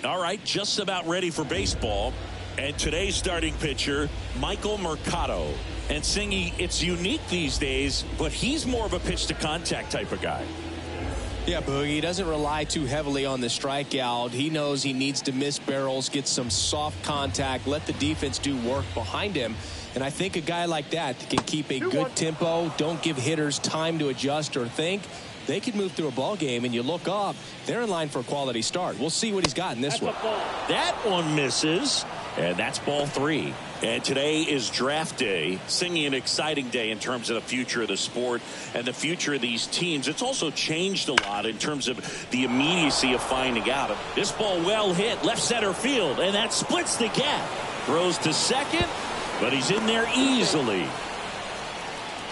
All right, just about ready for baseball. And today's starting pitcher, Michael Mercado. And Singy, it's unique these days, but he's more of a pitch-to-contact type of guy. Yeah, Boogie, he doesn't rely too heavily on the strikeout. He knows he needs to miss barrels, get some soft contact, let the defense do work behind him. And I think a guy like that can keep a good tempo, don't give hitters time to adjust or think. They can move through a ball game, and you look up, they're in line for a quality start. We'll see what he's got in this one. That one misses, and that's ball 3. And today is draft day. Singing an exciting day in terms of the future of the sport and the future of these teams. It's also changed a lot in terms of the immediacy of finding out. This ball well hit, left center field, and that splits the gap. Throws to second, but he's in there easily.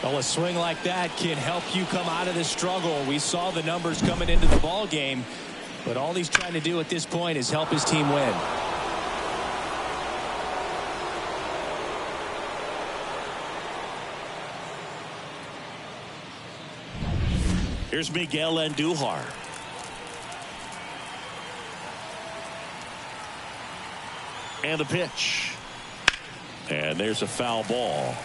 Well, a swing like that can help you come out of this struggle. We saw the numbers coming into the ball game, but all he's trying to do at this point is help his team win. Here's Miguel Andujar. And the pitch. And there's a foul ball.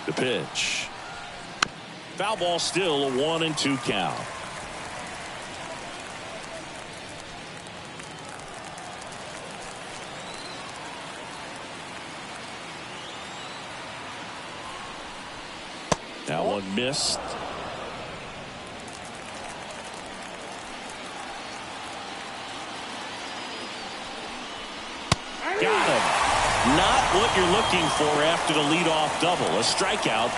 The pitch. Foul ball, still a 1-2 count. That one missed. Got him. Not what you're looking for after the leadoff double. A strikeout,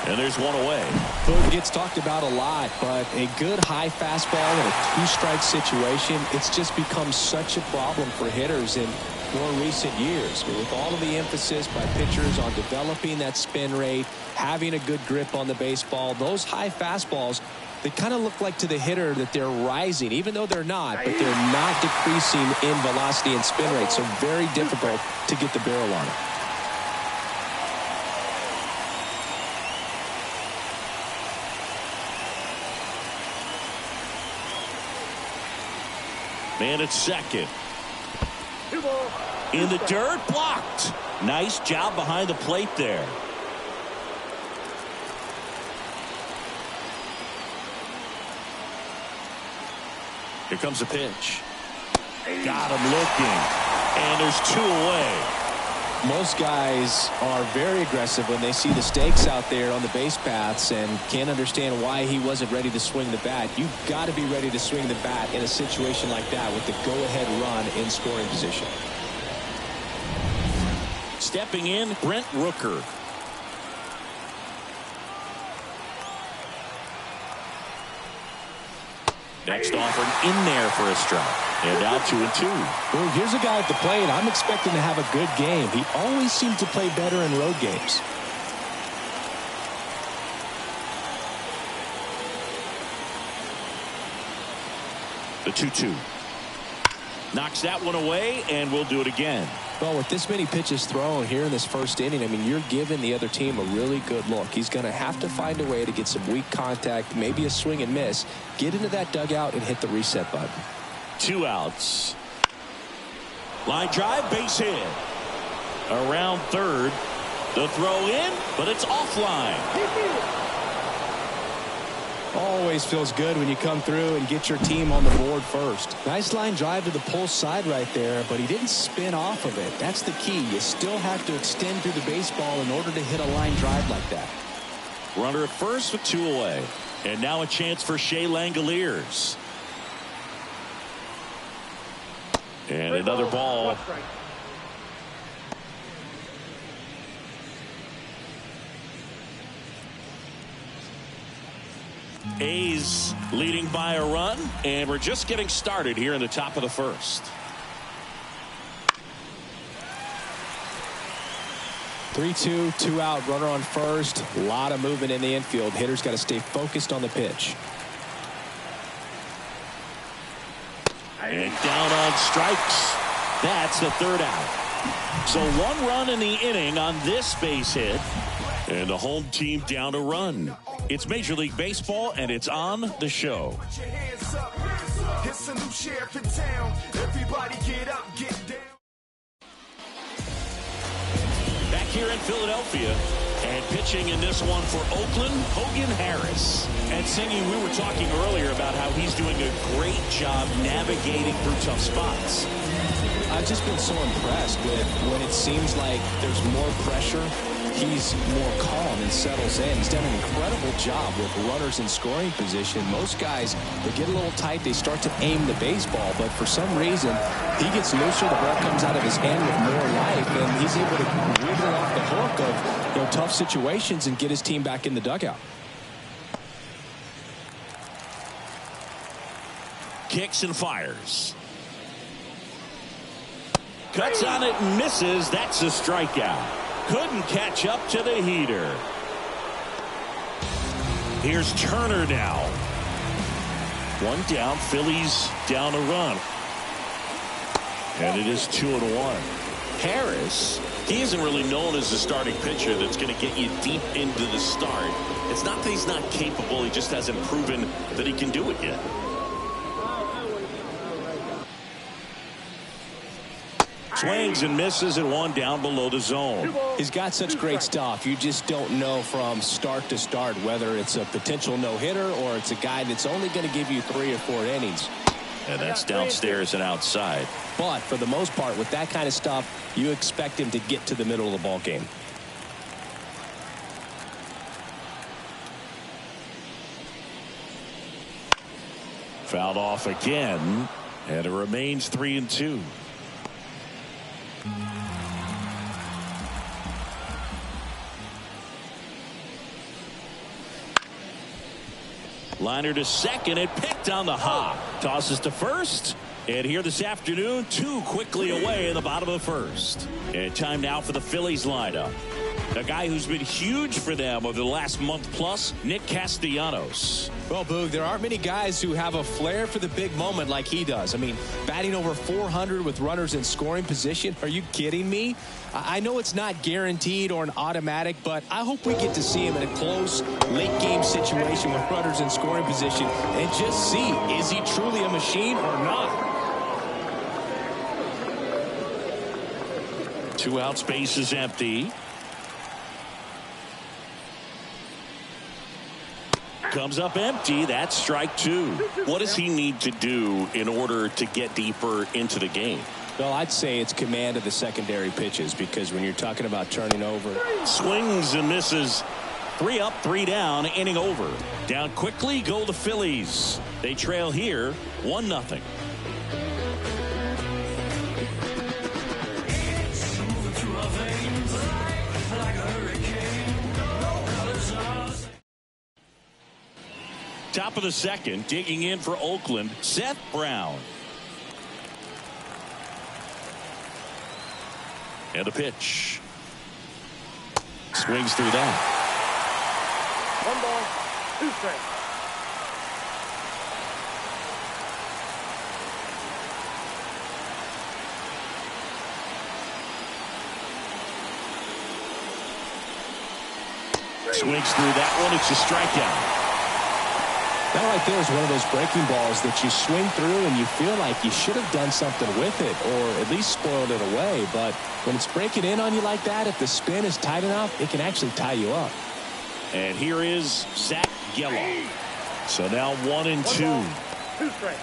and there's one away. It gets talked about a lot, but a good high fastball in a 2-strike situation, it's just become such a problem for hitters in more recent years. With all of the emphasis by pitchers on developing that spin rate, having a good grip on the baseball, those high fastballs, they kind of look like to the hitter that they're rising, even though they're not, but they're not decreasing in velocity and spin rate, so very difficult to get the barrel on it. Man at second. In the dirt, blocked. Nice job behind the plate there. Here comes the pitch. Got him looking. And there's 2 away. Most guys are very aggressive when they see the stakes out there on the base paths and can't understand why he wasn't ready to swing the bat. You've got to be ready to swing the bat in a situation like that with the go-ahead run in scoring position. Stepping in, Brent Rooker. Next offering in there for a strike. And now 2-2. Well, here's a guy at the plate I'm expecting to have a good game. He always seems to play better in road games. The 2-2. Knocks that one away, and we'll do it again. Well, with this many pitches thrown here in this first inning, I mean, you're giving the other team a really good look. He's going to have to find a way to get some weak contact, maybe a swing and miss, get into that dugout and hit the reset button. 2 outs. Line drive, base hit. Around third. The throw in, but it's offline. Always feels good when you come through and get your team on the board first. Nice line drive to the pull side right there, but he didn't spin off of it. That's the key. You still have to extend through the baseball in order to hit a line drive like that. Runner at first with 2 away. And now a chance for Shea Langoliers. And another ball. A's leading by a run, and we're just getting started here in the top of the first. 3-2, 2 out, runner on first. A lot of movement in the infield. Hitter's got to stay focused on the pitch. And down on strikes. That's the 3rd out. So 1 run in the inning on this base hit. And the home team down a run. It's Major League Baseball, and it's on the show. It's a new sheriff in town. Everybody get up, get down. Back here in Philadelphia, and pitching in this one for Oakland, Hogan Harris. And Singy, we were talking earlier about how he's doing a great job navigating through tough spots. I've just been so impressed with when it seems like there's more pressure, he's more calm and settles in. He's done an incredible job with runners in scoring position. Most guys, they get a little tight, they start to aim the baseball, but for some reason, he gets looser, the ball comes out of his hand with more life, and he's able to wiggle off the hook of tough situations and get his team back in the dugout. Kicks and fires. Cuts on it and misses. That's a strikeout. Couldn't catch up to the heater. Here's Turner now. 1 down. Phillies down a run. And it is 2-1. Harris, he isn't really known as a starting pitcher that's going to get you deep into the start. It's not that he's not capable. He just hasn't proven that he can do it yet. Swings and misses and 1 down below the zone. He's got such great stuff. You just don't know from start to start whether it's a potential no-hitter or it's a guy that's only going to give you 3 or 4 innings. And that's downstairs and outside. But for the most part, with that kind of stuff, you expect him to get to the middle of the ball game. Fouled off again, and it remains 3-2. Liner to second and picked on the hop. Tosses to first. And here this afternoon, 2 quickly away in the bottom of the first. And time now for the Phillies lineup. A guy who's been huge for them over the last month plus, Nick Castellanos. Well, Boog, there aren't many guys who have a flair for the big moment like he does. I mean, batting over 400 with runners in scoring position. Are you kidding me? I know it's not guaranteed or an automatic, but I hope we get to see him in a close, late-game situation with runners in scoring position and just see, is he truly a machine or not? 2 out, space is empty. Comes up empty. That's strike 2. What does he need to do in order to get deeper into the game? Well, I'd say it's command of the secondary pitches, because when you're talking about turning over. Swings and misses. 3 up, 3 down, inning over. Down quickly go the Phillies. They trail here 1-0. Top of the second, digging in for Oakland, Seth Brown. And a pitch. Swings through that. 1 ball, 2 strikes. Swings through that one. It's a strikeout. That right there is one of those breaking balls that you swing through and you feel like you should have done something with it or at least spoiled it away. But when it's breaking in on you like that, if the spin is tight enough, it can actually tie you up. And here is Zach Gelof. So now 1-2. 2 strikes.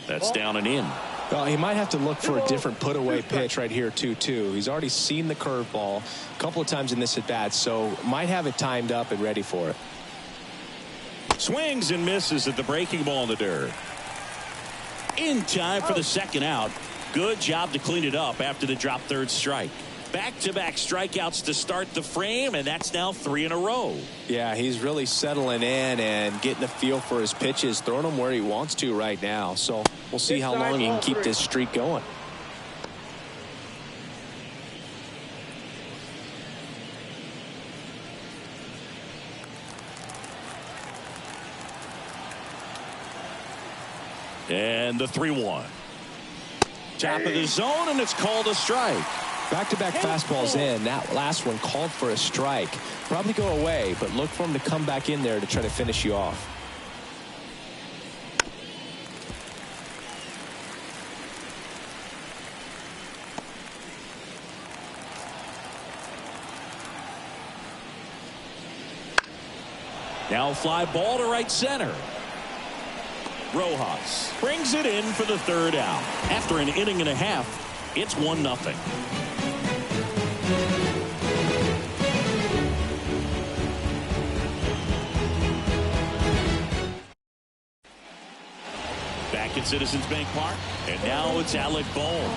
That's down and in. Well, he might have to look for a different put-away pitch right here, 2-2. He's already seen the curveball a couple of times in this at-bat, so might have it timed up and ready for it. Swings and misses at the breaking ball in the dirt. In time for the second out. Good job to clean it up after the drop third strike. Back-to-back strikeouts to start the frame, and that's now 3 in a row. Yeah, he's really settling in and getting a feel for his pitches, throwing them where he wants to right now. So we'll see how long he can keep this streak going. And the 3-1. Top of the zone, and it's called a strike. Back-to-back fastballs in. That last one called for a strike. Probably go away, but look for him to come back in there to try to finish you off. Now a fly ball to right center. Rojas brings it in for the third out. After an inning and a half, it's 1-0. Back at Citizens Bank Park, and now it's Alec Bohm.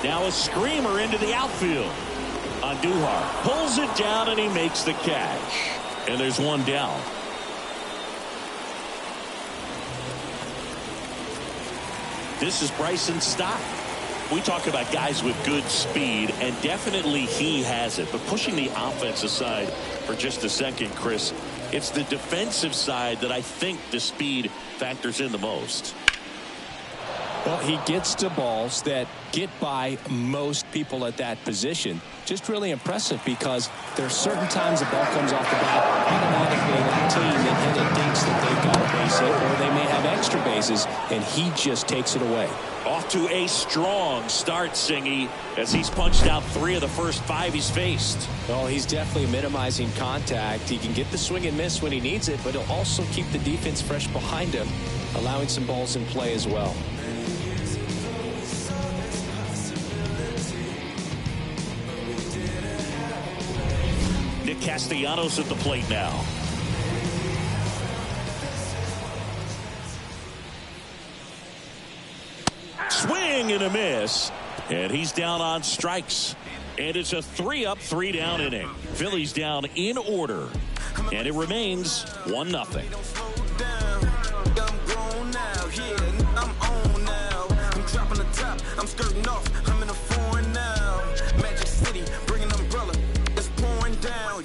Now a screamer into the outfield. Andujar pulls it down and he makes the catch. And there's one down. This is Bryson Stott. We talk about guys with good speed, and definitely he has it. But pushing the offense aside for just a second, Chris, it's the defensive side that I think the speed factors in the most. Well, he gets to balls that get by most people at that position. Just really impressive because there are certain times the ball comes off the bat, automatically that team that hit it thinks that they've got a base hit, or they may have extra bases, and he just takes it away. Off to a strong start, Singy, as he's punched out 3 of the first 5 he's faced. Well, he's definitely minimizing contact. He can get the swing and miss when he needs it, but he'll also keep the defense fresh behind him, allowing some balls in play as well. Nick Castellanos at the plate now. Swing and a miss, and he's down on strikes. And it's a 3-up, 3-down inning. Phillies down in order, and it remains 1-0. I'm skirting off. I'm in a foreign now. Magic City, bring an umbrella. It's pouring down.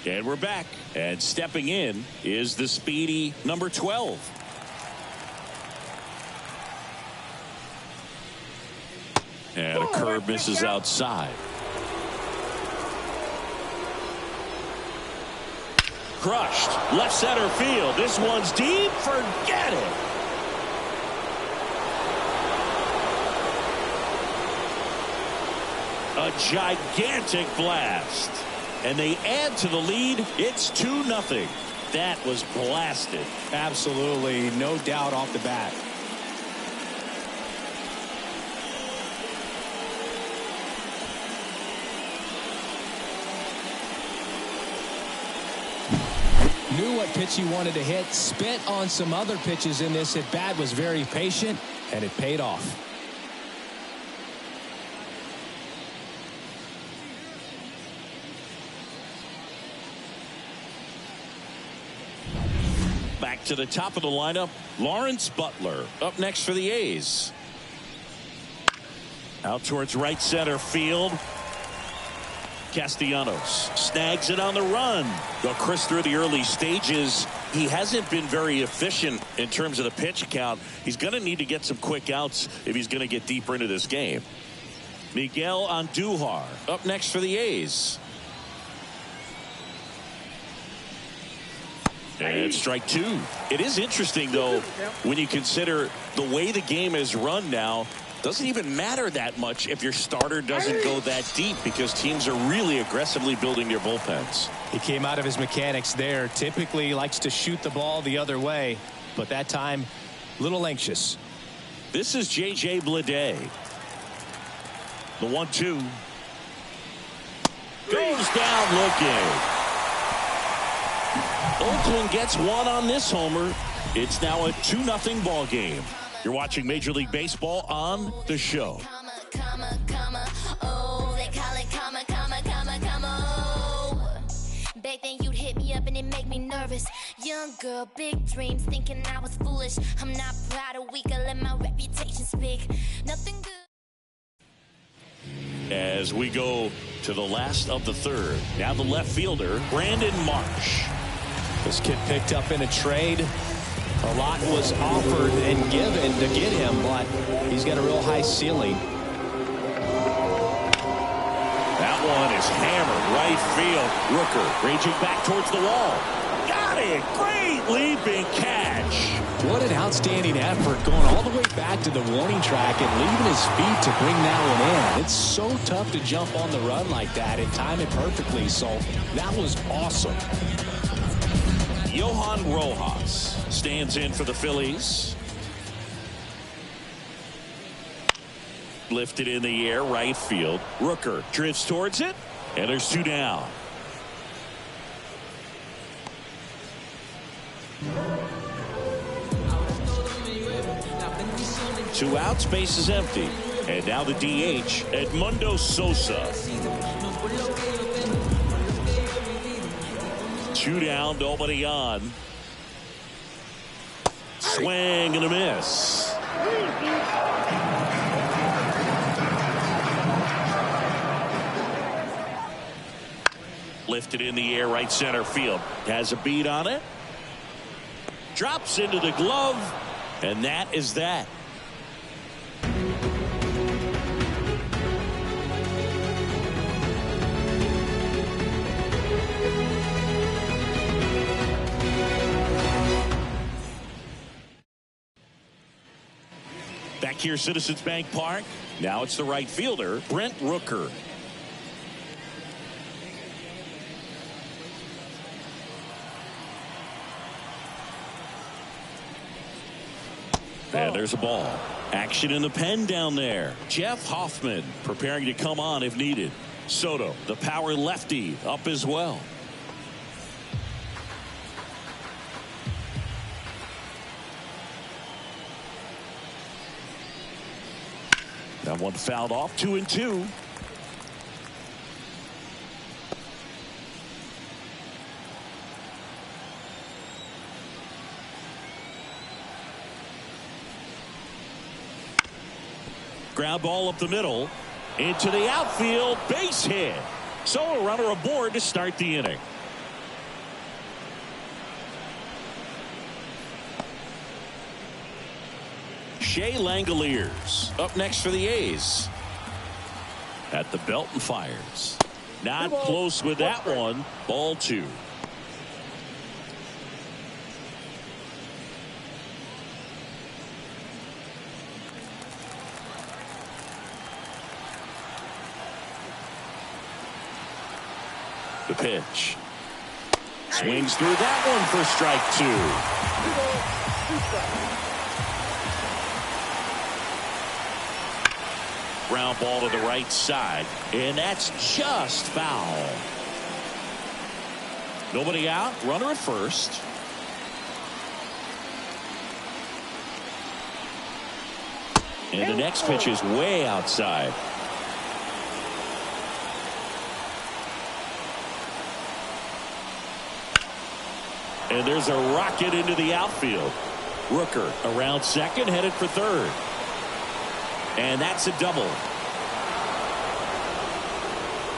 And we're back. And stepping in is the speedy number 12. And a curve misses outside. Crushed. Left center field. This one's deep. Forget it. A gigantic blast. And they add to the lead. It's 2-0. That was blasted. Absolutely. No doubt off the bat. Knew what pitch he wanted to hit. Spent on some other pitches in this at bat. Was very patient, and it paid off. Back to the top of the lineup, Lawrence Butler up next for the A's. Out towards right center field. Castellanos snags it on the run. Though Chris, through the early stages, he hasn't been very efficient in terms of the pitch count. He's going to need to get some quick outs if he's going to get deeper into this game. Miguel Andujar up next for the A's. And strike 2. It is interesting, though, when you consider the way the game is run now. Doesn't even matter that much if your starter doesn't go that deep, because teams are really aggressively building their bullpens. He came out of his mechanics there. Typically likes to shoot the ball the other way, but that time a little anxious. This is J.J. Bleday. The 1-2 goes down looking. Oakland gets one on this homer. It's now a 2-0 ball game. You're watching Major League Baseball on The Show. Back then you'd hit me up and it make me nervous. Young girl, big dreams, thinking I was foolish. I'm not proud, a weak, I let my reputation speak. Nothing good. As we go to the last of the third. Now the left fielder, Brandon Marsh. This kid picked up in a trade. A lot was offered and given to get him, but he's got a real high ceiling. That one is hammered right field. Rooker raging back towards the wall. Got it. Great leaping catch. What an outstanding effort, going all the way back to the warning track and leaving his feet to bring that one in. It's so tough to jump on the run like that and time it perfectly, so that was awesome. Johan Rojas stands in for the Phillies. Lifted in the air, right field. Rooker drifts towards it, and there's 2 down. Two outs, base is empty. And now the DH, Edmundo Sosa. 2 down, nobody on. Swing and a miss. Lifted in the air, right center field. Has a beat on it. Drops into the glove, and that is that. Back here, Citizens Bank Park. Now it's the right fielder, Brent Rooker. And there's a ball. Action in the pen down there. Jeff Hoffman preparing to come on if needed. Soto, the power lefty, up as well. That one fouled off, 2-2. Ground ball up the middle. Into the outfield. Base hit. So a runner aboard to start the inning. Shea Langoliers up next for the A's. At the belt and fires. Not close with that one. Ball 2. The pitch. Swings through that one for strike 2. Ground ball to the right side, and that's just foul. Nobody out, runner at first. And the next pitch is way outside. And there's a rocket into the outfield. Rooker around second, headed for third. And that's a double.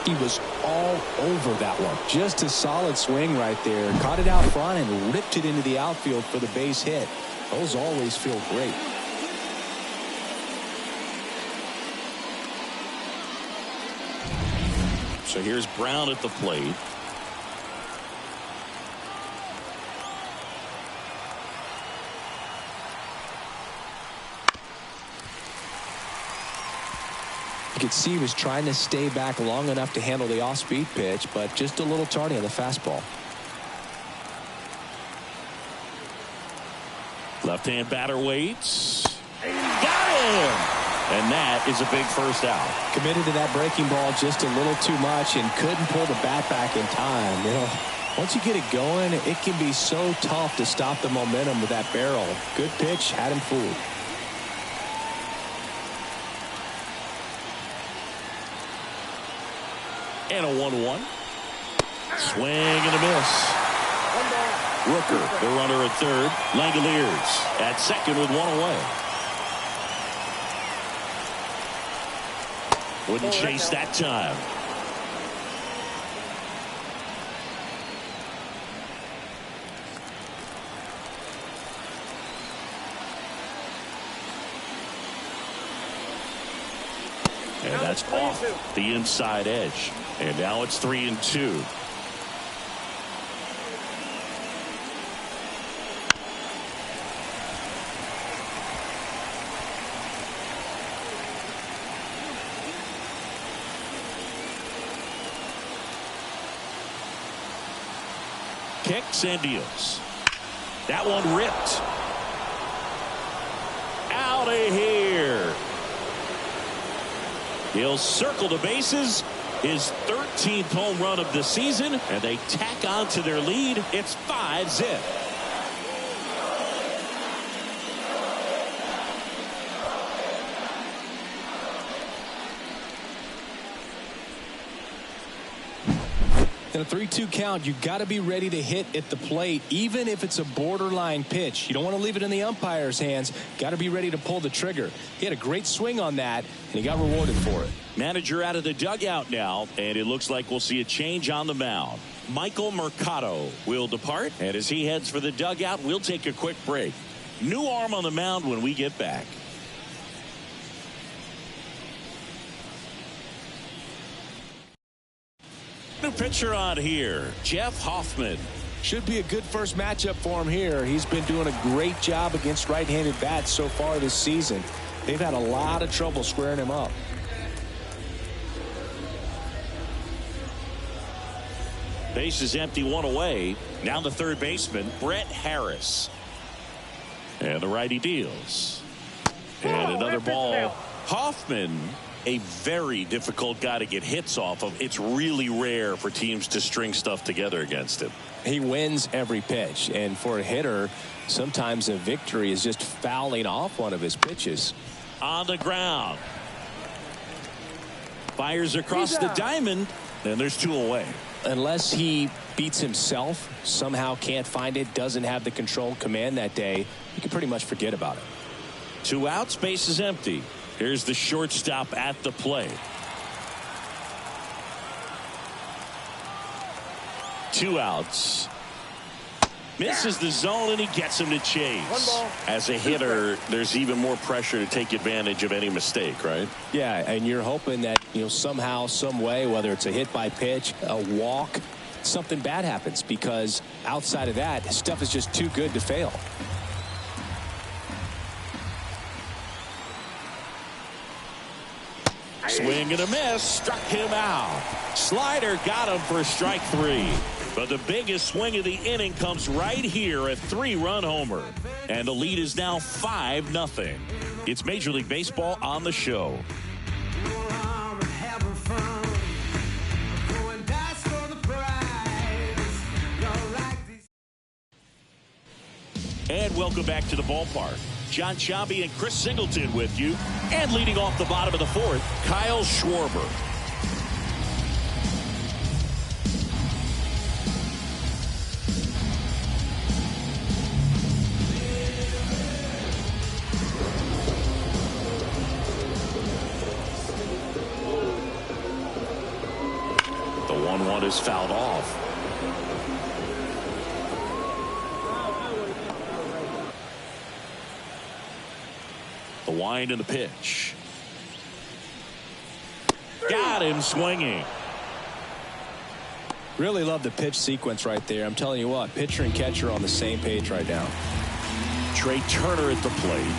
He was all over that one. Just a solid swing right there. Caught it out front and ripped it into the outfield for the base hit. Those always feel great. So here's Brown at the plate. You could see he was trying to stay back long enough to handle the off-speed pitch, but just a little tardy on the fastball. Left-hand batter waits. Got him! And that is a big first out. Committed to that breaking ball just a little too much and couldn't pull the bat back in time. You know, once you get it going, it can be so tough to stop the momentum with that barrel. Good pitch, had him fooled. And a 1-1. Swing and a miss. Rooker, the runner at third. Langoliers at second with one away. Wouldn't chase that time. And that's off the inside edge. And now it's 3-2. Kicks and deals. That one ripped. Out of here. He'll circle the bases. His 13th home run of the season, and they tack on to their lead. It's 5-zip. In a 3-2 count, you've got to be ready to hit at the plate, even if it's a borderline pitch. You don't want to leave it in the umpire's hands. Got to be ready to pull the trigger. He had a great swing on that, and he got rewarded for it. Manager out of the dugout now, and it looks like we'll see a change on the mound. Michael Mercado will depart, and as he heads for the dugout, we'll take a quick break. New arm on the mound when we get back. New pitcher on here, Jeff Hoffman. Should be a good first matchup for him here. He's been doing a great job against right-handed bats so far this season. They've had a lot of trouble squaring him up. Base is empty, one away. Now the third baseman, Brett Harris. And the righty deals. And another ball. Hoffman, a very difficult guy to get hits off of. It's really rare for teams to string stuff together against him. He wins every pitch, and for a hitter, sometimes a victory is just fouling off one of his pitches. On the ground. Fires across the diamond, and there's two away. Unless he beats himself, somehow can't find it, doesn't have the control command that day, you can pretty much forget about it. 2 outs, base is empty. Here's the shortstop at the plate. 2 outs. Misses the zone, and he gets him to chase. As a hitter, there's even more pressure to take advantage of any mistake, right? Yeah, and you're hoping that, somehow, some way, whether it's a hit by pitch, a walk, something bad happens, because outside of that, stuff is just too good to fail. Swing and a miss, struck him out. Slider got him for strike 3. But the biggest swing of the inning comes right here, a 3-run homer. And the lead is now 5-0. It's Major League Baseball on the show. And welcome back to the ballpark. John Sciambi and Chris Singleton with you. And leading off the bottom of the 4th, Kyle Schwarber. The 1-1 is fouled off. The wind and the pitch. Got him swinging. Really love the pitch sequence right there. I'm telling you what, pitcher and catcher are on the same page right now. Trey Turner at the plate.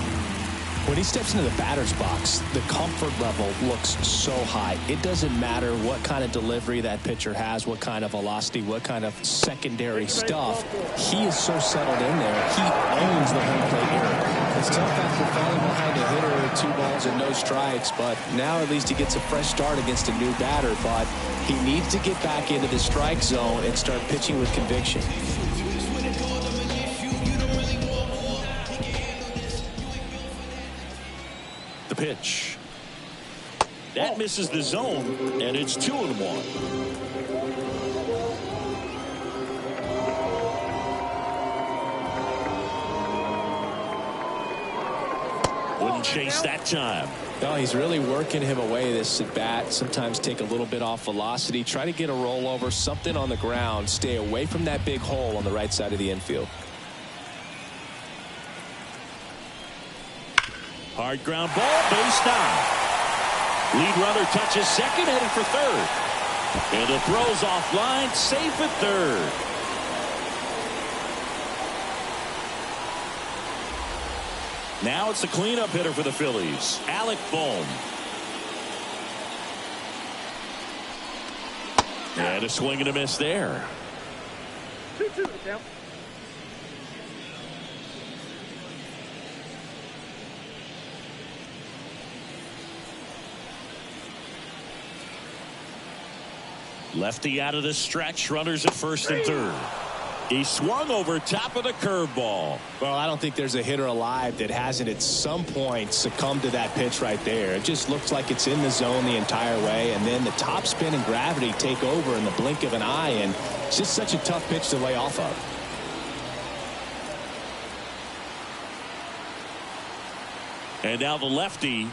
When he steps into the batter's box, the comfort level looks so high. It doesn't matter what kind of delivery that pitcher has, what kind of velocity, what kind of secondary stuff. He is so settled in there. He owns the home plate area. It's tough after falling behind a hitter, 2 balls and no strikes, but now at least he gets a fresh start against a new batter. But he needs to get back into the strike zone and start pitching with conviction. The pitch. That misses the zone, and it's 2-1. Wouldn't chase that time. No, he's really working him away this at bat. Sometimes take a little bit off velocity. Try to get a rollover, something on the ground. Stay away from that big hole on the right side of the infield. Hard ground ball, base down. Lead runner touches second, headed for third. And the throw's offline, safe at third. Now it's the cleanup hitter for the Phillies, Alec Bohm. And a swing and a miss there. 2-2 the count. Lefty out of the stretch, runners at first and third. He swung over top of the curveball. Well, I don't think there's a hitter alive that hasn't at some point succumbed to that pitch right there. It just looks like it's in the zone the entire way, and then the top spin and gravity take over in the blink of an eye, and it's just such a tough pitch to lay off of. And now the lefty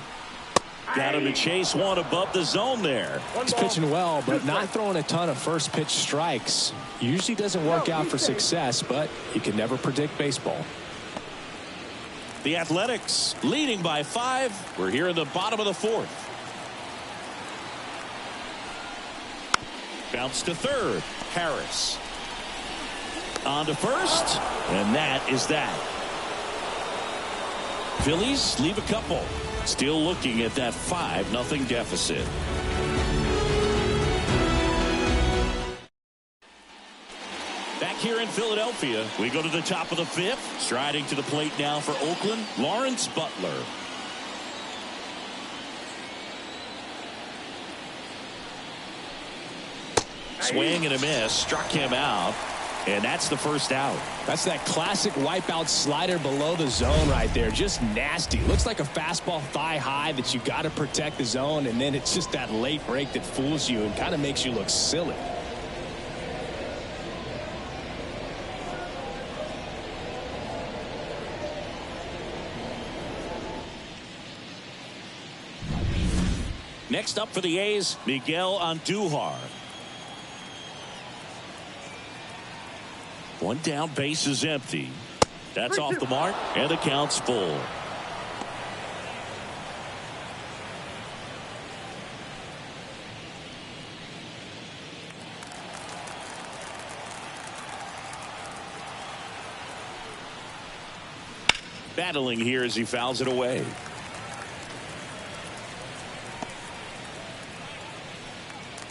got him to chase one above the zone there. He's pitching well, but not throwing a ton of first pitch strikes. Usually doesn't work out for success, but you can never predict baseball. The Athletics leading by 5. We're here in the bottom of the 4th. Bounce to third. Harris on to first, and that is that. Phillies leave a couple. Still looking at that 5-0 deficit. Back here in Philadelphia, we go to the top of the 5th. Striding to the plate now for Oakland, Lawrence Butler. Swing and a miss, struck him out. And that's the first out. That's that classic wipeout slider below the zone right there. Just nasty. Looks like a fastball thigh high that you got to protect the zone, and then it's just that late break that fools you and kind of makes you look silly. Next up for the A's, Miguel Andujar. One down, base is empty. That's off the mark, and the count's full. Battling here as he fouls it away.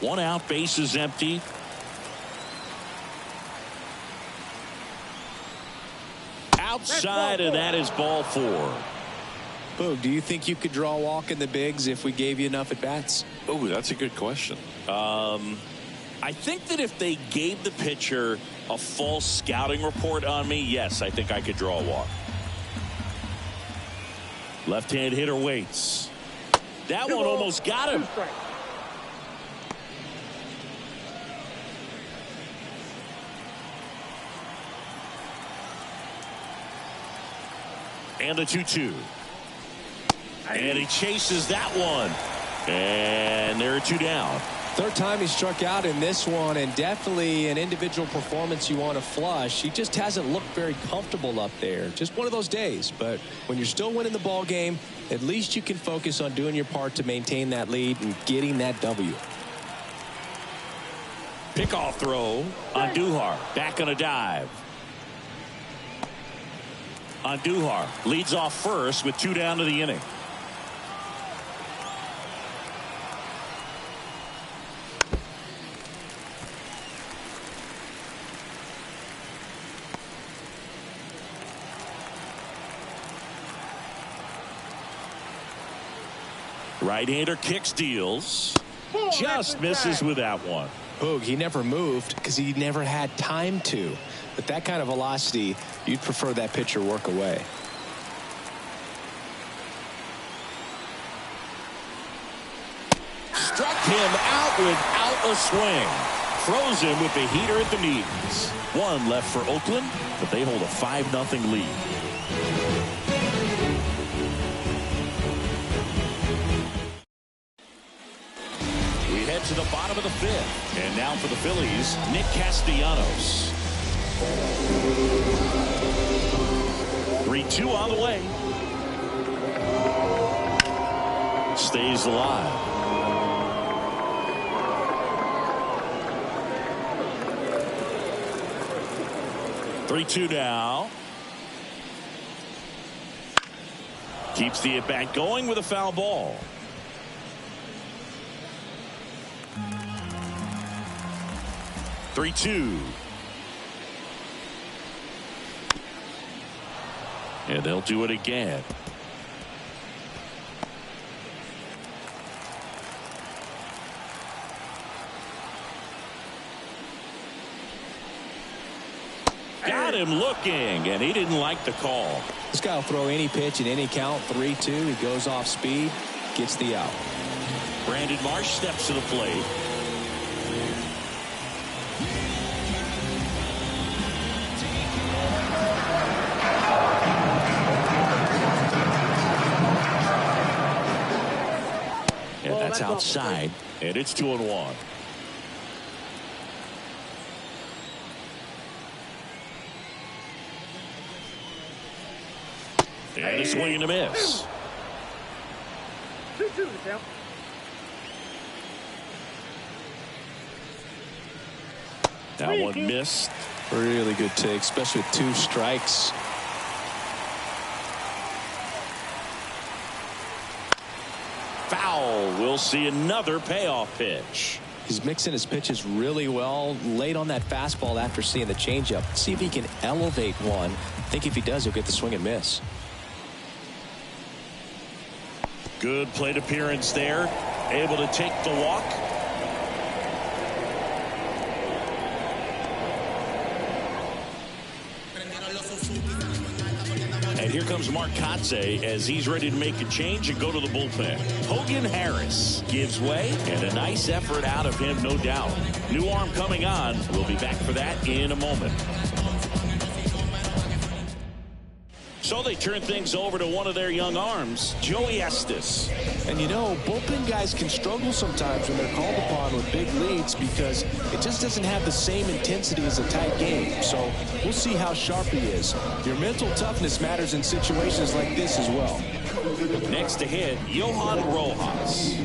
One out, base is empty. Outside, and that is ball 4. Boog, do you think you could draw a walk in the bigs if we gave you enough at bats? Oh, that's a good question. I think that if they gave the pitcher a false scouting report on me, yes, I think I could draw a walk. Left-hand hitter waits. That one almost got him. And the 2-2. And he chases that one. And there are 2 down. Third time he struck out in this one, and definitely an individual performance you want to flush. He just hasn't looked very comfortable up there. Just one of those days. But when you're still winning the ball game, at least you can focus on doing your part to maintain that lead and getting that W. Pickoff throw. Andujar back on a dive. Andujar leads off first with 2 down to the inning. Right-hander kicks, deals. Just misses with that one. Boog, he never moved because he never had time to. With that kind of velocity, you'd prefer that pitcher work away. Struck him out without a swing. Throws him with the heater at the knees. 1 left for Oakland, but they hold a 5-0 lead. to the bottom of the 5th. And now for the Phillies, Nick Castellanos. 3-2 on the way. Stays alive. 3-2 now. Keeps the at-bat going with a foul ball. Three-two. And they'll do it again. Got him looking, and he didn't like the call. This guy will throw any pitch in any count. 3-2. He goes off speed, gets the out. Brandon Marsh steps to the plate. And that's outside, and it's 2-1. And a swing and a miss. 2-2 to count. That one missed. Really good take, especially with 2 strikes. Foul. We'll see another payoff pitch. He's mixing his pitches really well. Late on that fastball after seeing the changeup. See if he can elevate one. I think if he does, he'll get the swing and miss. Good plate appearance there. Able to take the walk. And here comes Mark Kotsay as he's ready to make a change and go to the bullpen. Hogan Harris gives way, and a nice effort out of him, no doubt. New arm coming on. We'll be back for that in a moment. So they turn things over to one of their young arms, Joey Estes. And you know, bullpen guys can struggle sometimes when they're called upon with big leads because it just doesn't have the same intensity as a tight game. So we'll see how sharp he is. Your mental toughness matters in situations like this as well. Next to hit, Johan Rojas.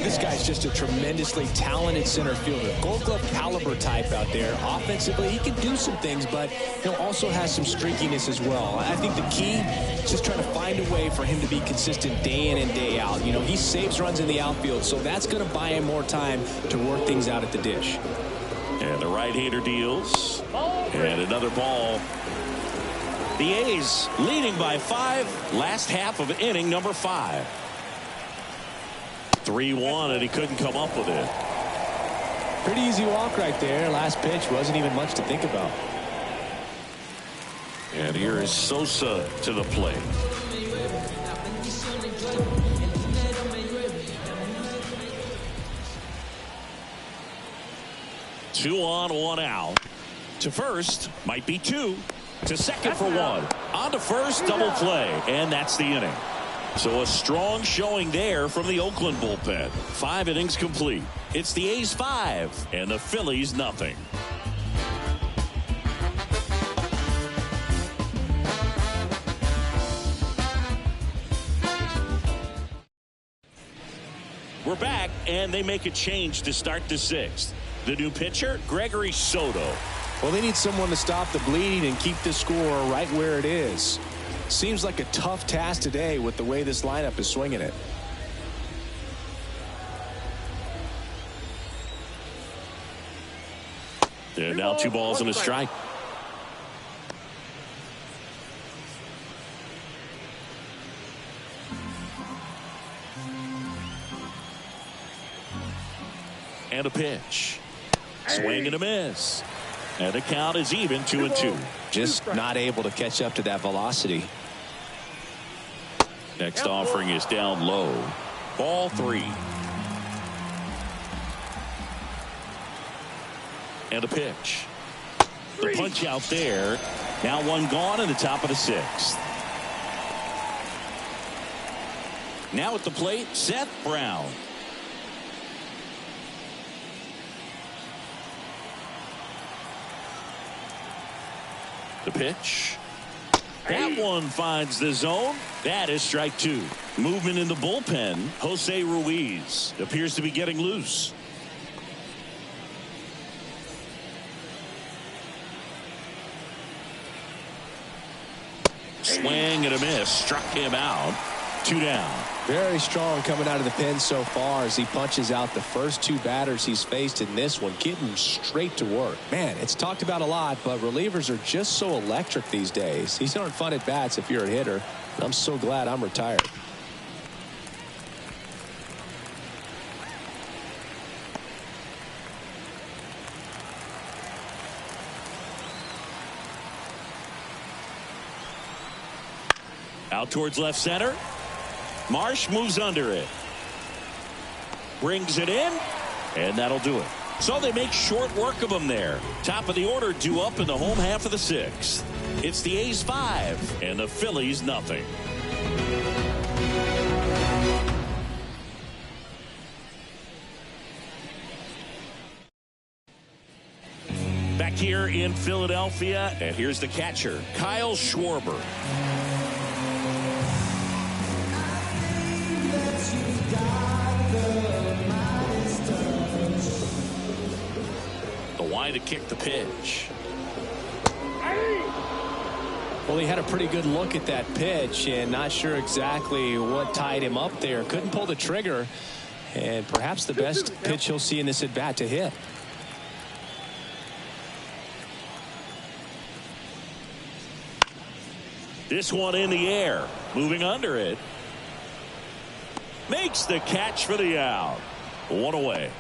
This guy's just a tremendously talented center fielder. Gold Glove caliber type out there. Offensively, he can do some things, but he'll also has some streakiness as well. I think the key is just trying to find a way for him to be consistent day in and day out. You know, he saves runs in the outfield, so that's going to buy him more time to work things out at the dish. And the right-hander deals. And another ball. The A's leading by 5. Last half of inning number 5. 3-1, and he couldn't come up with it. Pretty easy walk right there. Last pitch wasn't even much to think about. And here is Sosa to the plate. Two on, one out. To first, might be 2. To second for 1. On to first, double play. And that's the inning. So a strong showing there from the Oakland bullpen. 5 innings complete. It's the A's 5 and the Phillies nothing. We're back, and they make a change to start the 6th. The new pitcher, Gregory Soto. Well, they need someone to stop the bleeding and keep the score right where it is. Seems like a tough task today with the way this lineup is swinging it. There now 2 balls and a strike. And a pitch. Swing and a miss. And the count is even 2-2. Just not able to catch up to that velocity. Next offering is down low. Ball 3. And a pitch. The punch out there. Now 1 gone in the top of the 6th. Now at the plate, Seth Brown. The pitch. That one finds the zone. That is strike two. Movement in the bullpen. Jose Ruiz appears to be getting loose. Swing and a miss. Struck him out. 2 down. Very strong coming out of the pen so far as he punches out the first 2 batters he's faced in this one, getting straight to work. Man, it's talked about a lot, but relievers are just so electric these days. These aren't fun at bats if you're a hitter. And I'm so glad I'm retired. Out towards left center. Marsh moves under it. Brings it in. And that'll do it. So they make short work of him there. Top of the order due up in the home half of the 6th. It's the A's 5 and the Phillies nothing. Back here in Philadelphia, and here's the catcher, Kyle Schwarber. To kick the pitch. Well, he had a pretty good look at that pitch and not sure exactly what tied him up there. Couldn't pull the trigger, and perhaps the best pitch he'll see in this at bat to hit. This one in the air, moving under it. Makes the catch for the out. 1 away.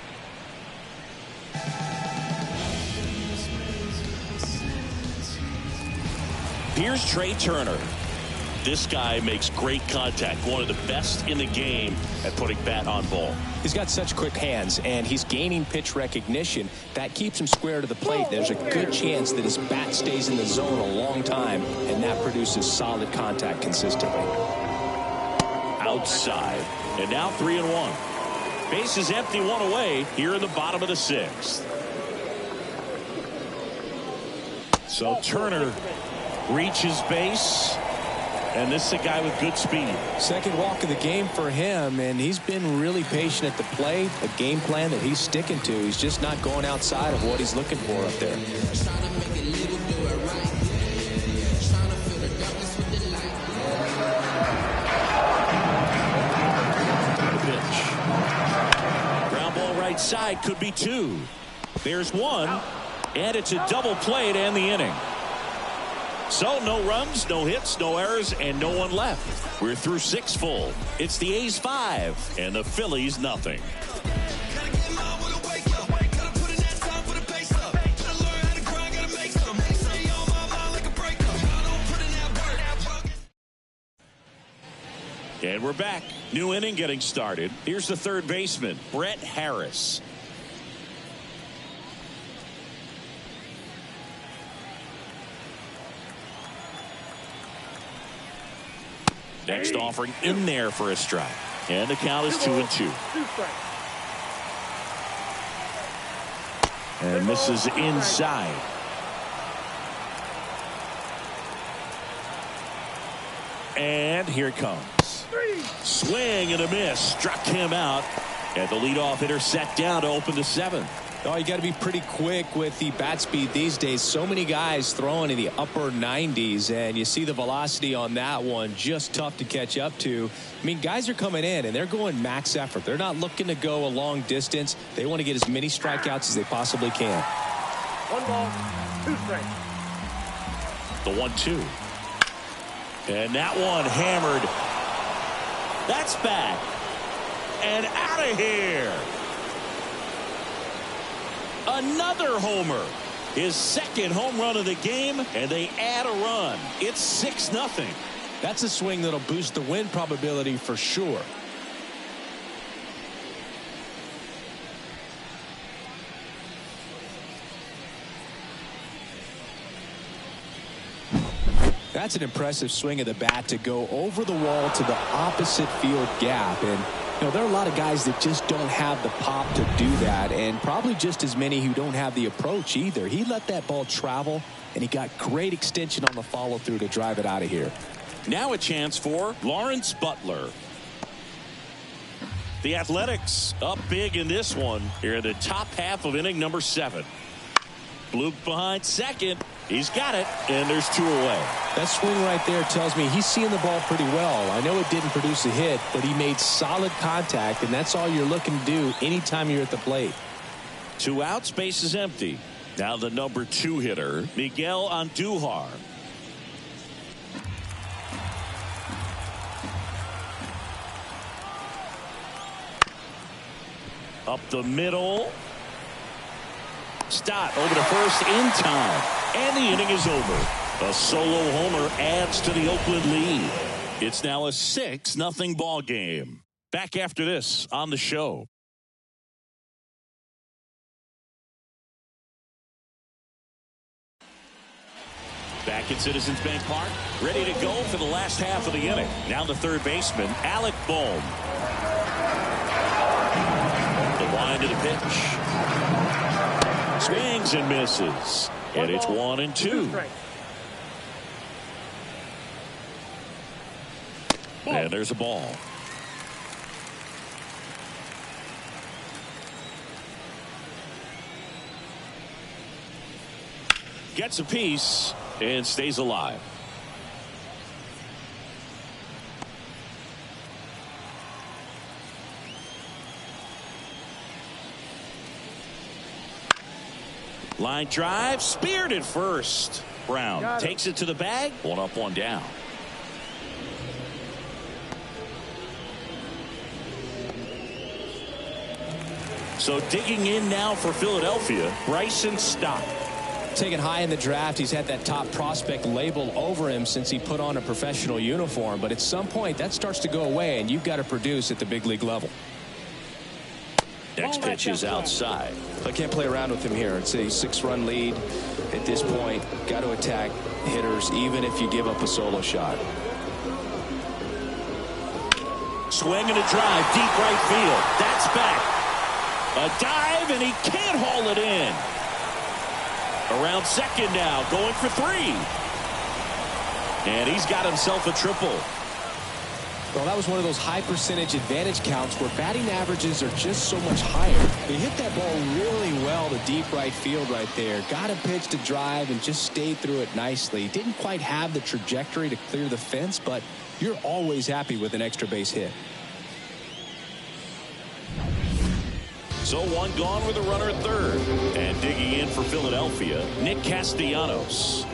Here's Trey Turner. This guy makes great contact. One of the best in the game at putting bat on ball. He's got such quick hands, and he's gaining pitch recognition. That keeps him square to the plate. There's a good chance that his bat stays in the zone a long time, and that produces solid contact consistently. Outside. And now 3-1. Base is empty, 1 away here in the bottom of the 6th. So Turner reaches base, and this is a guy with good speed. Second walk of the game for him, and he's been really patient at the plate. A game plan that he's sticking to. He's just not going outside of what he's looking for up there. The pitch. Ground ball right side, could be 2. There's 1, and it's a double play to end the inning. So no runs, no hits, no errors, and no one left. We're through 6 full. It's the A's 5 and the Phillies nothing. And we're back. New inning getting started. Here's the third baseman, Brett Harris. Next offering in there for a strike. And the count is 2-2. And misses inside. And here it comes. Swing and a miss. Struck him out. And the leadoff hitter set down to open the 7th. Oh, you got to be pretty quick with the bat speed these days. So many guys throwing in the upper 90s, and you see the velocity on that one, just tough to catch up to. I mean, guys are coming in and they're going max effort. They're not looking to go a long distance. They want to get as many strikeouts as they possibly can. 1 ball, 2 strikes. The 1-2. And that one hammered. That's back. And out of here. Another homer. His second home run of the game, and they add a run. It's 6-0. That's a swing that'll boost the win probability for sure. That's an impressive swing of the bat to go over the wall to the opposite field gap, and You know, there are a lot of guys that just don't have the pop to do that, and probably just as many who don't have the approach either. He let that ball travel, and he got great extension on the follow-through to drive it out of here. Now a chance for Lawrence Butler. The Athletics up big in this one here in the top half of inning number 7. Blue behind second. He's got it, and there's 2 away. That swing right there tells me he's seeing the ball pretty well. I know it didn't produce a hit, but he made solid contact, and that's all you're looking to do anytime you're at the plate. 2 outs, base is empty. Now the number 2 hitter, Miguel Andujar. Up the middle. Stott over to first in time. And the inning is over. A solo homer adds to the Oakland lead. It's now a 6-0 ball game. Back after this on the show. Back at Citizens Bank Park, ready to go for the last half of the inning. Now the third baseman, Alec Bohm. The wind of the pitch. Swings and misses. And it's 1-2. And there's a ball. Gets a piece and stays alive. Line drive, speared at first. Brown takes it to the bag. 1 up, 1 down. So digging in now for Philadelphia, Bryson Stott. Taken high in the draft, he's had that top prospect label over him since he put on a professional uniform. But at some point, that starts to go away, and you've got to produce at the big league level. Next pitch is outside. I can't play around with him here. It's a 6-run lead at this point. Got to attack hitters even if you give up a solo shot. Swing and a drive, deep right field. That's back. A dive, and he can't haul it in. Around second now, going for 3. And he's got himself a triple. Well, that was one of those high percentage advantage counts where batting averages are just so much higher. He hit that ball really well to deep right field right there. Got a pitch to drive and just stayed through it nicely. Didn't quite have the trajectory to clear the fence, but you're always happy with an extra base hit. So 1 gone with a runner at third. And digging in for Philadelphia, Nick Castellanos.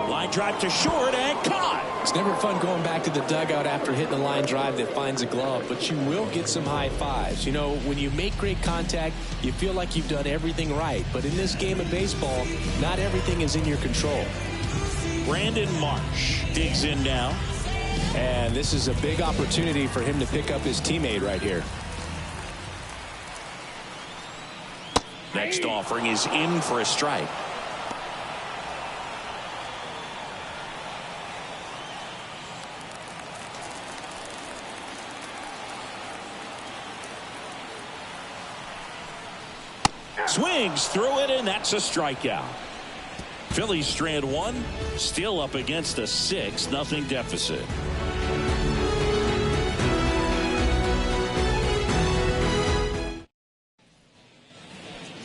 Line drive to short and caught. It's never fun going back to the dugout after hitting a line drive that finds a glove, but you will get some high fives. You know, when you make great contact, you feel like you've done everything right. But in this game of baseball, not everything is in your control. Brandon Marsh digs in now. And this is a big opportunity for him to pick up his teammate right here. Next offering is in for a strike. Swings through it, and that's a strikeout. Phillies strand 1, still up against a 6-0 deficit.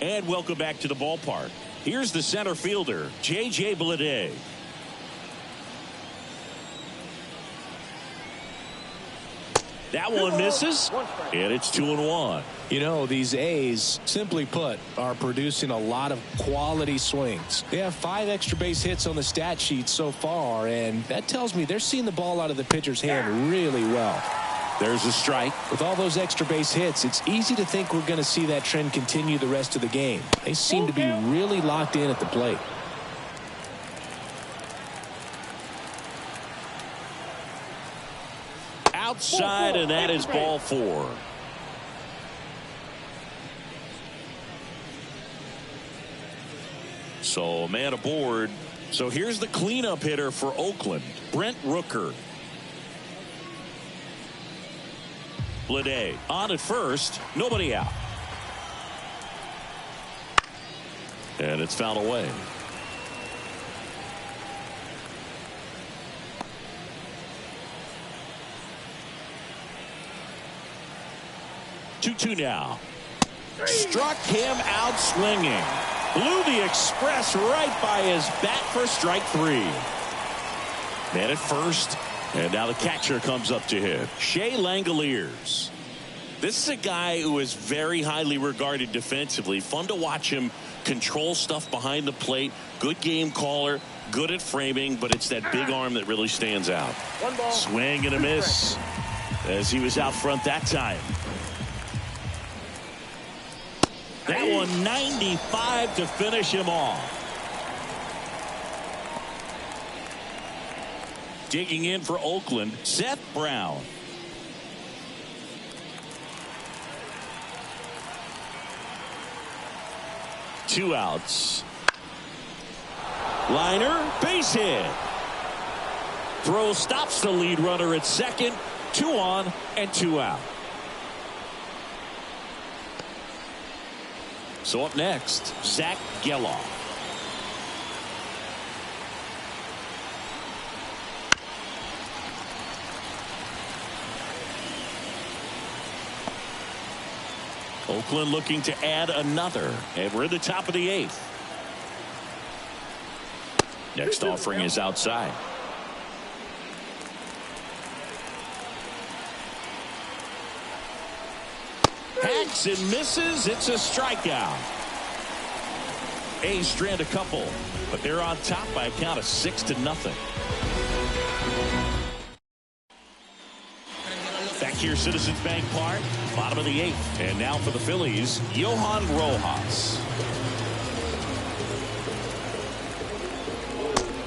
And welcome back to the ballpark. Here's the center fielder, J.J. Bleday. That one misses, and it's 2-1. You know, these A's, simply put, are producing a lot of quality swings. They have 5 extra base hits on the stat sheet so far, and that tells me they're seeing the ball out of the pitcher's hand really well. There's a strike. With all those extra base hits, it's easy to think we're going to see that trend continue the rest of the game. They seem to be really locked in at the plate. Outside, and that is ball 4. So man aboard. So here's the cleanup hitter for Oakland, Brent Rooker. Bleday on at first, nobody out. And it's fouled away. Two now. Struck him out swinging. Blew the express right by his bat for strike 3. Man at first, and now the catcher comes up to hit. Shea Langoliers. This is a guy who is very highly regarded defensively. Fun to watch him control stuff behind the plate. Good game caller, good at framing, but it's that big arm that really stands out. Swing and a miss as he was out front that time. That one 95 to finish him off. Digging in for Oakland, Seth Brown. Two outs. Liner, base hit. Throw stops the lead runner at second. 2 on and 2 out. So up next, Zach Geloff. Oakland looking to add another, and we're in the top of the 8th. Next offering is outside. Hacks and misses. It's a strikeout. A's strand a couple, but they're on top by a count of 6-0. Back here, Citizens Bank Park, bottom of the 8th. And now for the Phillies, Johan Rojas.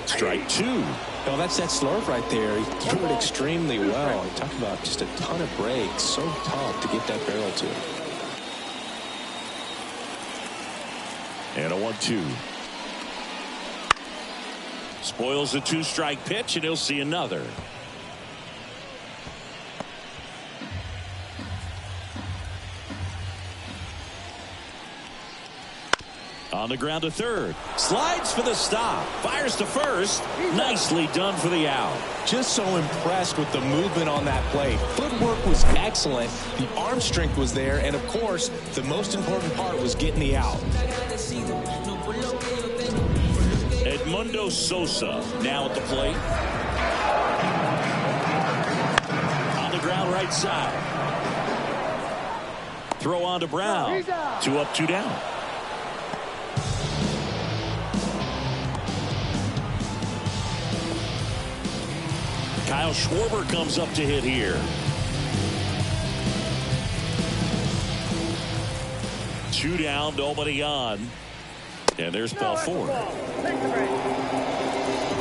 Strike 2. Oh, that's that slurve right there. He threw it extremely well. He talked about just a ton of breaks. So tough to get that barrel to. And a 1-2. Spoils the 2-strike pitch, and he'll see another. On the ground to third. Slides for the stop. Fires to first. Nicely done for the out. Just so impressed with the movement on that play. Footwork was excellent. The arm strength was there. And, of course, the most important part was getting the out. Edmundo Sosa now at the plate. On the ground right side. Throw on to Brown. 2 up, 2 down. Kyle Schwarber comes up to hit here. 2 down, nobody on. And there's ball 4.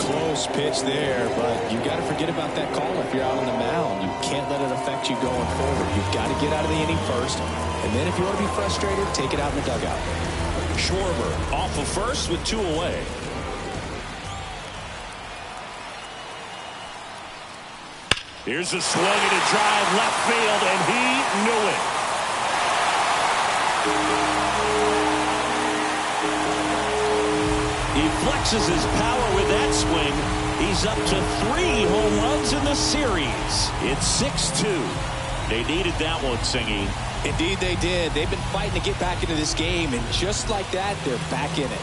Close pitch there, but you got to forget about that call if you're out on the mound. You can't let it affect you going forward. You've got to get out of the inning first, and then if you want to be frustrated, take it out in the dugout. Schwarber off of first with 2 away. Here's a swing and a drive left field, and he knew it. He flexes his power with that swing. He's up to 3 home runs in the series. It's 6-2. They needed that one, Singy. Indeed they did. They've been fighting to get back into this game, and just like that, they're back in it.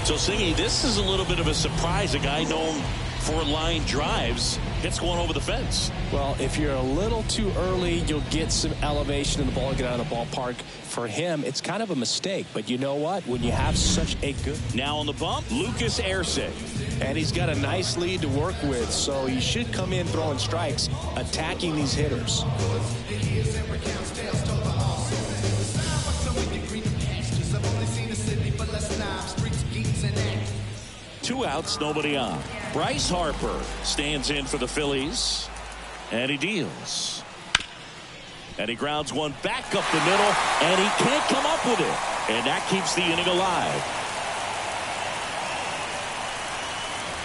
So, Singy, this is a little bit of a surprise. A guy known for line drives hits one over the fence. Well, if you're a little too early, you'll get some elevation in the ball, get out of the ballpark. For him, it's kind of a mistake. But you know what? When you have such a good... Now on the bump, Lucas Erce. And he's got a nice lead to work with, so he should come in throwing strikes, attacking these hitters. Two outs, nobody on. Bryce Harper stands in for the Phillies, and he deals. And he grounds one back up the middle, and he can't come up with it. And that keeps the inning alive.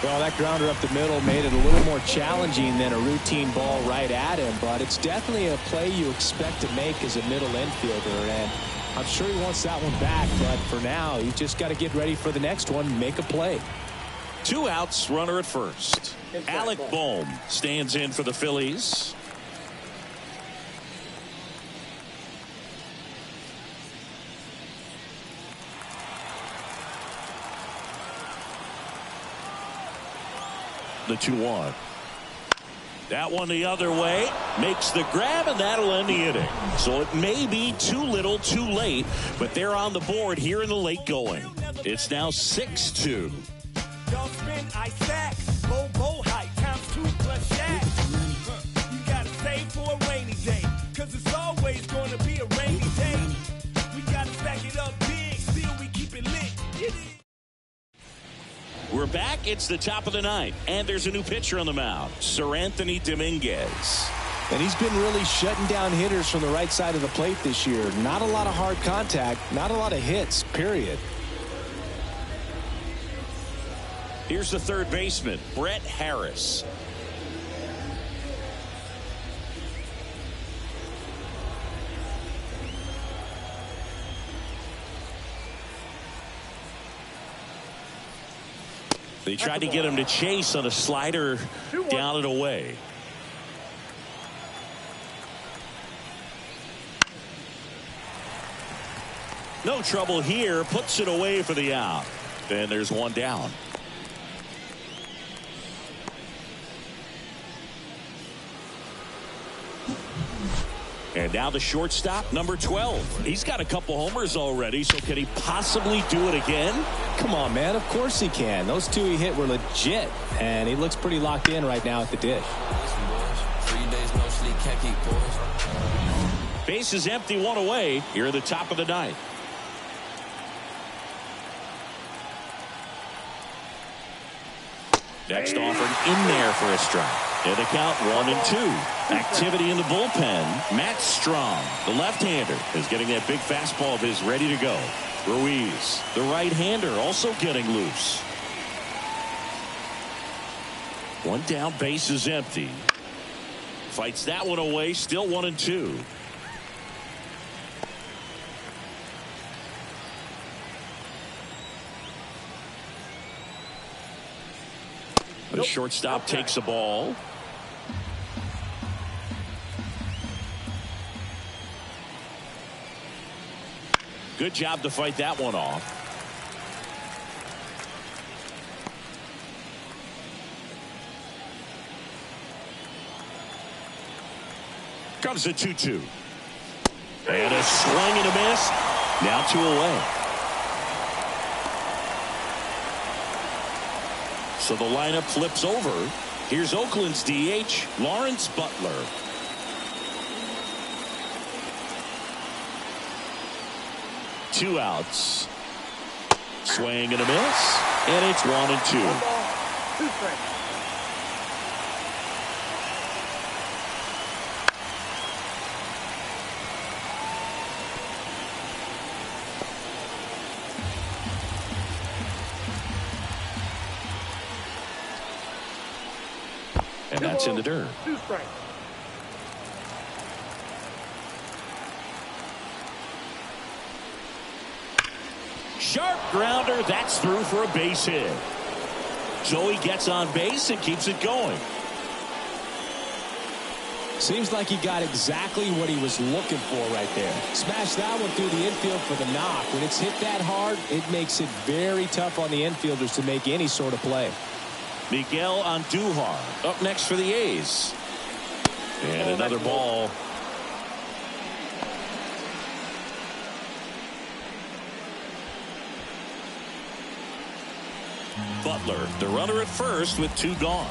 Well, that grounder up the middle made it a little more challenging than a routine ball right at him, but it's definitely a play you expect to make as a middle infielder, and I'm sure he wants that one back, but for now, you just got to get ready for the next one, make a play. 2 outs, runner at first. Alec Bohm stands in for the Phillies. The 2-1. That one the other way, makes the grab, and that'll end the inning. So it may be too little too late, but they're on the board here in the late going. It's now 6-2. You gotta save for a rainy day, 'cause it's always gonna be a rainy day. We gotta stack it up big, still we keep it lit. We're back. It's the top of the ninth, and there's a new pitcher on the mound, Seranthony Dominguez. And he's been really shutting down hitters from the right side of the plate this year. Not a lot of hard contact, not a lot of hits, period. Here's the third baseman, Brett Harris. They tried to get him to chase on a slider down and away. No trouble here. Puts it away for the out. And there's one down. And now the shortstop, number 12. He's got a couple homers already, so can he possibly do it again? Come on, man. Of course he can. Those 2 he hit were legit, and he looks pretty locked in right now at the dish. 3 days no sleep, can't keep boys. Base is empty, 1 away here at the top of the ninth. Next offering in there for a strike. And the count 1-2. Activity in the bullpen. Matt Strong, the left-hander, is getting that big fastball of his ready to go. Ruiz, the right-hander, also getting loose. One down, base is empty. Fights that one away, still 1-2. The shortstop takes the ball. Good job to fight that one off. Comes the 2-2. And a swing and a miss. Now 2 away. So the lineup flips over. Here's Oakland's DH, Lawrence Butler. Two outs. Swing and a miss. And it's 1-2. 1 ball, 2 strikes. And that's in the dirt. 2 strikes. Sharp grounder. That's through for a base hit. Joey gets on base and keeps it going. Seems like he got exactly what he was looking for right there. Smashed that one through the infield for the knock. When it's hit that hard, it makes it very tough on the infielders to make any sort of play. Miguel Andujar up next for the A's. And another ball. Butler, the runner at first with 2 gone.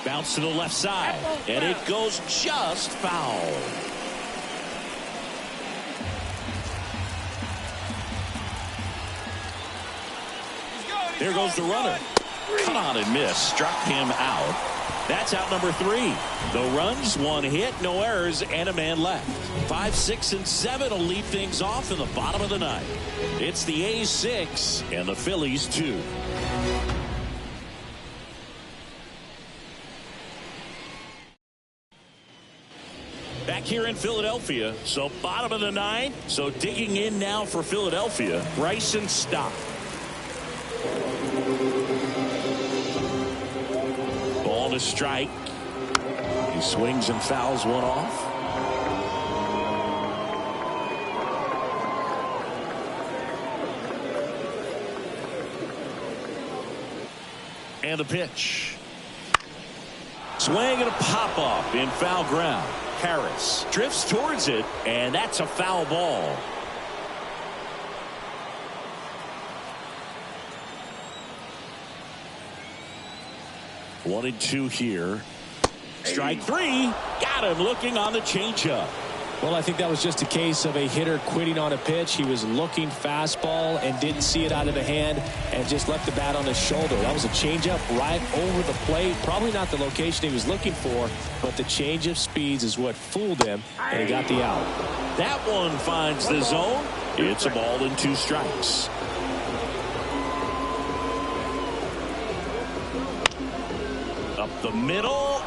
Bounce to the left side, and it goes just foul. There goes the runner. Cut on and miss. Struck him out. That's out number 3. No runs, 1 hit, no errors, and a man left. 5, 6, and 7 will lead things off in the bottom of the 9th. It's the A's 6 and the Phillies 2. Back here in Philadelphia, so bottom of the 9th. So digging in now for Philadelphia, Bryson Stott. Ball to strike. He swings and fouls one off. And the pitch. Swing and a pop off in foul ground. Harris drifts towards it, and that's a foul ball. One and 2 here. Strike 3. Got him looking on the changeup. Well, I think that was just a case of a hitter quitting on a pitch. He was looking fastball and didn't see it out of the hand and just left the bat on his shoulder. That was a changeup right over the plate. Probably not the location he was looking for, but the change of speeds is what fooled him, and he got the out. That one finds the zone. It's a ball and 2 strikes. Up the middle.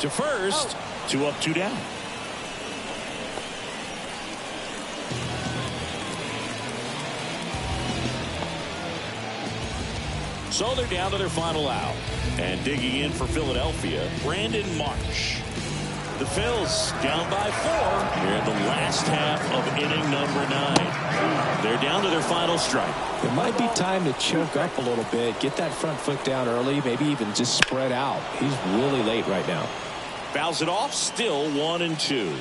To first. 2 up, 2 down. So they're down to their final out. And digging in for Philadelphia, Brandon Marsh. The Phils down by 4 here in the last half of inning number 9. They're down to their final strike. It might be time to choke up a little bit, get that front foot down early, maybe even just spread out. He's really late right now. Fouls it off, still 1 and 2.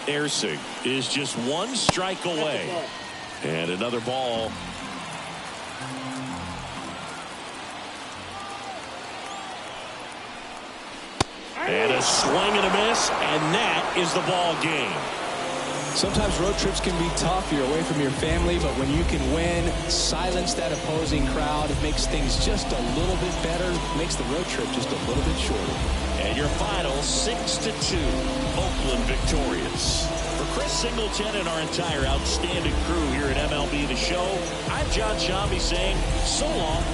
Ersig is just 1 strike away. And another ball. And a swing and a miss, and that is the ball game. Sometimes road trips can be tough. You're away from your family, but when you can win, silence that opposing crowd, it makes things just a little bit better, makes the road trip just a little bit shorter. And your final 6-2, Oakland victorious. For Chris Singleton and our entire outstanding crew here at MLB The Show, I'm John Shambi saying so long